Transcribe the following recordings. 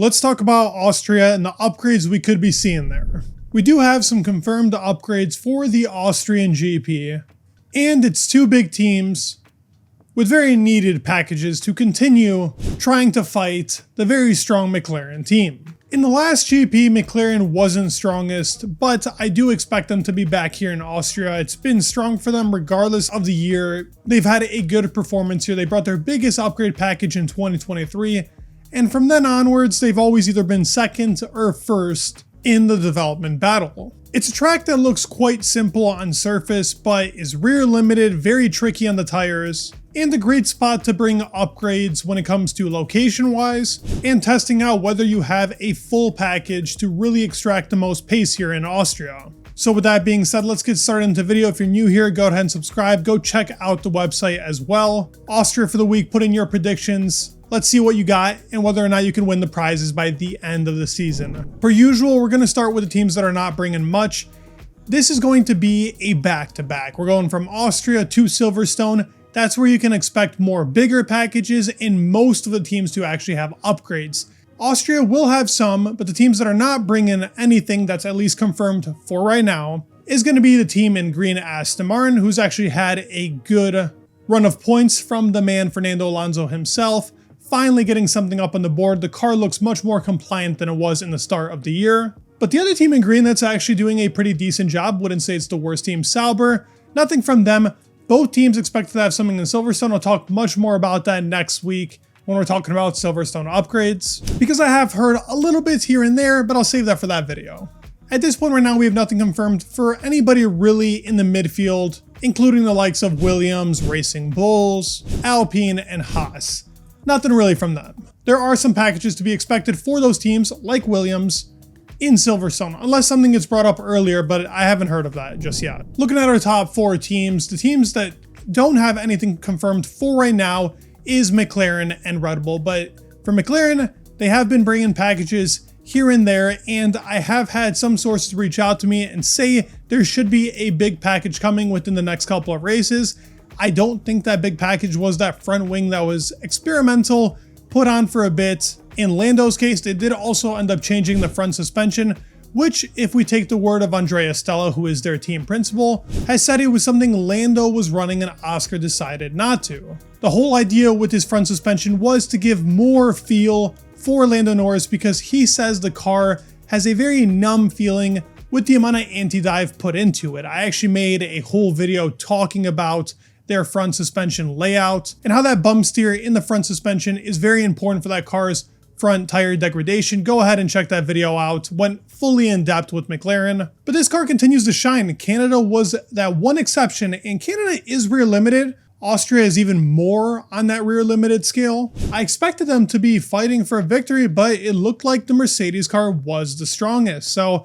Let's talk about Austria and the upgrades we could be seeing there. We do have some confirmed upgrades for the Austrian GP, and it's two big teams with very needed packages to continue trying to fight the very strong McLaren team. In the last GP, McLaren wasn't strongest, but I do expect them to be back here in Austria. It's been strong for them regardless of the year. They've had a good performance here. They brought their biggest upgrade package in 2023, and from then onwards, they've always either been second or first in the development battle. It's a track that looks quite simple on surface, but is rear limited, very tricky on the tires, and a great spot to bring upgrades when it comes to location wise and testing out whether you have a full package to really extract the most pace here in Austria. So with that being said, let's get started into the video. If you're new here, go ahead and subscribe. Go check out the website as well. Austria for the week, put in your predictions. Let's see what you got and whether or not you can win the prizes by the end of the season. Per usual, we're going to start with the teams that are not bringing much. This is going to be a back-to-back. We're going from Austria to Silverstone. That's where you can expect more bigger packages and most of the teams to actually have upgrades. Austria will have some, but the teams that are not bringing anything that's at least confirmed for right now is going to be the team in green Aston Martin, who's actually had a good run of points from the man Fernando Alonso himself. Finally getting something up on the board. The car looks much more compliant than it was in the start of the year. But the other team in green that's actually doing a pretty decent job, wouldn't say it's the worst team, Sauber. Nothing from them. Both teams expected to have something in Silverstone. I'll talk much more about that next week when we're talking about Silverstone upgrades, because I have heard a little bit here and there, but I'll save that for that video. At this point right now, we have nothing confirmed for anybody really in the midfield, including the likes of Williams, Racing Bulls, Alpine, and Haas. Nothing really from them. There are some packages to be expected for those teams, like Williams, in Silverstone, unless something gets brought up earlier, but I haven't heard of that just yet. Looking at our top four teams, the teams that don't have anything confirmed for right now is McLaren and Red Bull, but for McLaren, they have been bringing packages here and there, and I have had some sources reach out to me and say there should be a big package coming within the next couple of races. I don't think that big package was that front wing that was experimental, put on for a bit. In Lando's case, they did also end up changing the front suspension, which, if we take the word of Andrea Stella, who is their team principal, has said it was something Lando was running and Oscar decided not to. The whole idea with his front suspension was to give more feel for Lando Norris because he says the car has a very numb feeling with the amount of anti-dive put into it. I actually made a whole video talking about their front suspension layout and how that bump steer in the front suspension is very important for that car's front tire degradation. Go ahead and check that video out. Went fully in depth with McLaren, but this car continues to shine. Canada was that one exception, and Canada is rear limited. Austria is even more on that rear limited scale. I expected them to be fighting for a victory, but it looked like the Mercedes car was the strongest. So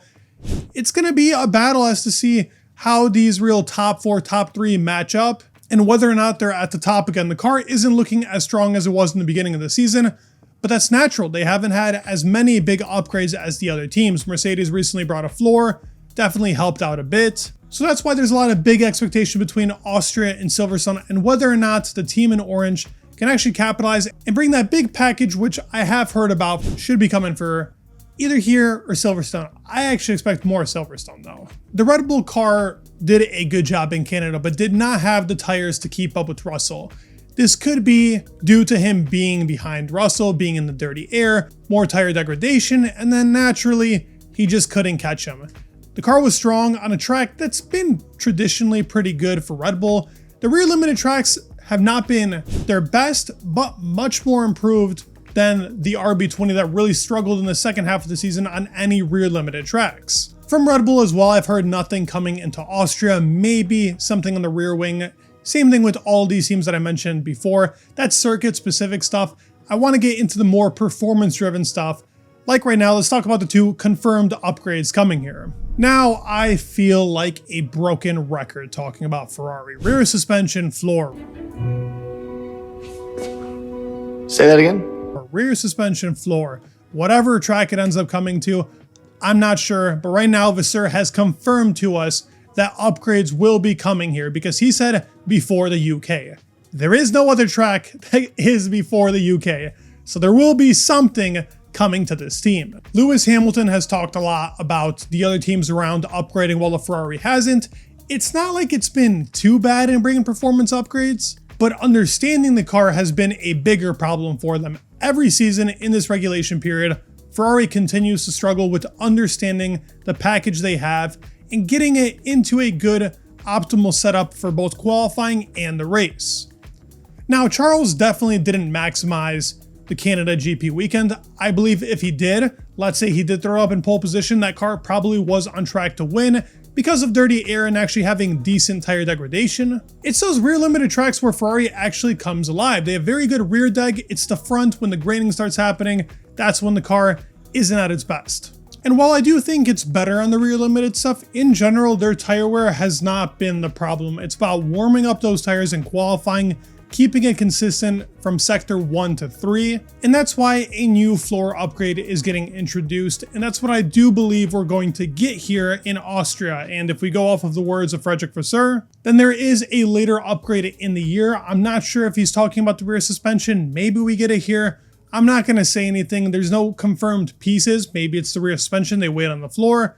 it's going to be a battle as to see how these real top four, top three match up, and whether or not they're at the top again. The car isn't looking as strong as it was in the beginning of the season, but that's natural. They haven't had as many big upgrades as the other teams. Mercedes recently brought a floor, definitely helped out a bit. So that's why there's a lot of big expectation between Austria and Silverstone and whether or not the team in orange can actually capitalize and bring that big package, which I have heard about should be coming for either here or Silverstone. I actually expect more Silverstone though. The Red Bull car did a good job in Canada, but did not have the tires to keep up with Russell. This could be due to him being behind Russell, being in the dirty air, more tire degradation, and then naturally, he just couldn't catch him. The car was strong on a track that's been traditionally pretty good for Red Bull. The rear limited tracks have not been their best, but much more improved than the RB20 that really struggled in the second half of the season on any rear limited tracks. From Red Bull as well, I've heard nothing coming into Austria, maybe something on the rear wing. Same thing with all these teams that I mentioned before. That's circuit specific stuff. I want to get into the more performance driven stuff. Like right now, let's talk about the two confirmed upgrades coming here. Now I feel like a broken record talking about Ferrari. Rear suspension floor. Say that again? Rear suspension floor. Whatever track it ends up coming to, I'm not sure. But right now, Vasseur has confirmed to us that upgrades will be coming here because he said before the UK. There is no other track that is before the UK. So there will be something coming to this team. Lewis Hamilton has talked a lot about the other teams around upgrading while the Ferrari hasn't. It's not like it's been too bad in bringing performance upgrades, but understanding the car has been a bigger problem for them. Every season in this regulation period, Ferrari continues to struggle with understanding the package they have and getting it into a good, optimal setup for both qualifying and the race. Now, Charles definitely didn't maximize the Canada GP weekend. I believe if he did, let's say he did throw up in pole position, that car probably was on track to win because of dirty air and actually having decent tire degradation. It's those rear limited tracks where Ferrari actually comes alive. They have very good rear deg. It's the front when the graining starts happening. That's when the car isn't at its best. And while I do think it's better on the rear limited stuff, in general, their tire wear has not been the problem. It's about warming up those tires and qualifying, keeping it consistent from sector 1 to 3. And that's why a new floor upgrade is getting introduced. And that's what I do believe we're going to get here in Austria. And if we go off of the words of Frederick Vasseur, then there is a later upgrade in the year. I'm not sure if he's talking about the rear suspension. Maybe we get it here. I'm not going to say anything. There's no confirmed pieces. Maybe it's the rear suspension. They wait on the floor.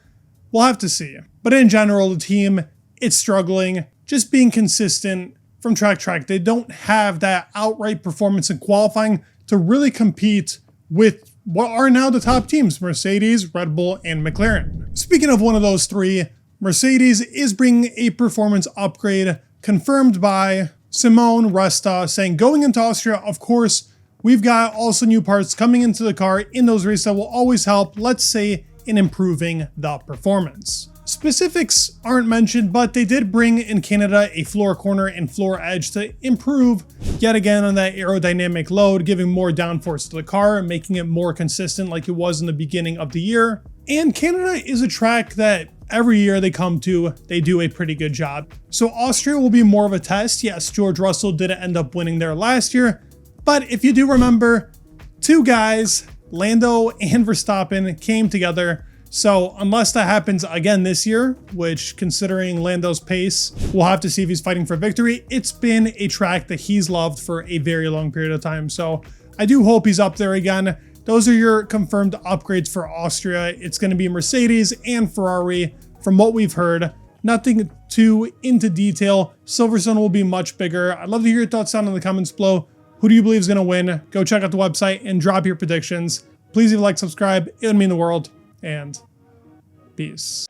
We'll have to see. But in general, the team, it's struggling. Just being consistent from track to track. They don't have that outright performance in qualifying to really compete with what are now the top teams, Mercedes, Red Bull, and McLaren. Speaking of one of those three, Mercedes is bringing a performance upgrade confirmed by Simone Resta, saying going into Austria, of course, we've got also new parts coming into the car in those races that will always help, let's say, in improving the performance. Specifics aren't mentioned, but they did bring in Canada a floor corner and floor edge to improve yet again on that aerodynamic load, giving more downforce to the car, making it more consistent like it was in the beginning of the year. And Canada is a track that every year they come to, they do a pretty good job. So Austria will be more of a test. Yes, George Russell didn't end up winning there last year, but if you do remember, two guys, Lando and Verstappen, came together. So unless that happens again this year, which considering Lando's pace, we'll have to see if he's fighting for victory. It's been a track that he's loved for a very long period of time. So I do hope he's up there again. Those are your confirmed upgrades for Austria. It's going to be Mercedes and Ferrari from what we've heard. Nothing too into detail. Silverstone will be much bigger. I'd love to hear your thoughts down in the comments below. Who do you believe is going to win? Go check out the website and drop your predictions. Please leave a like, subscribe. It would mean the world. And peace.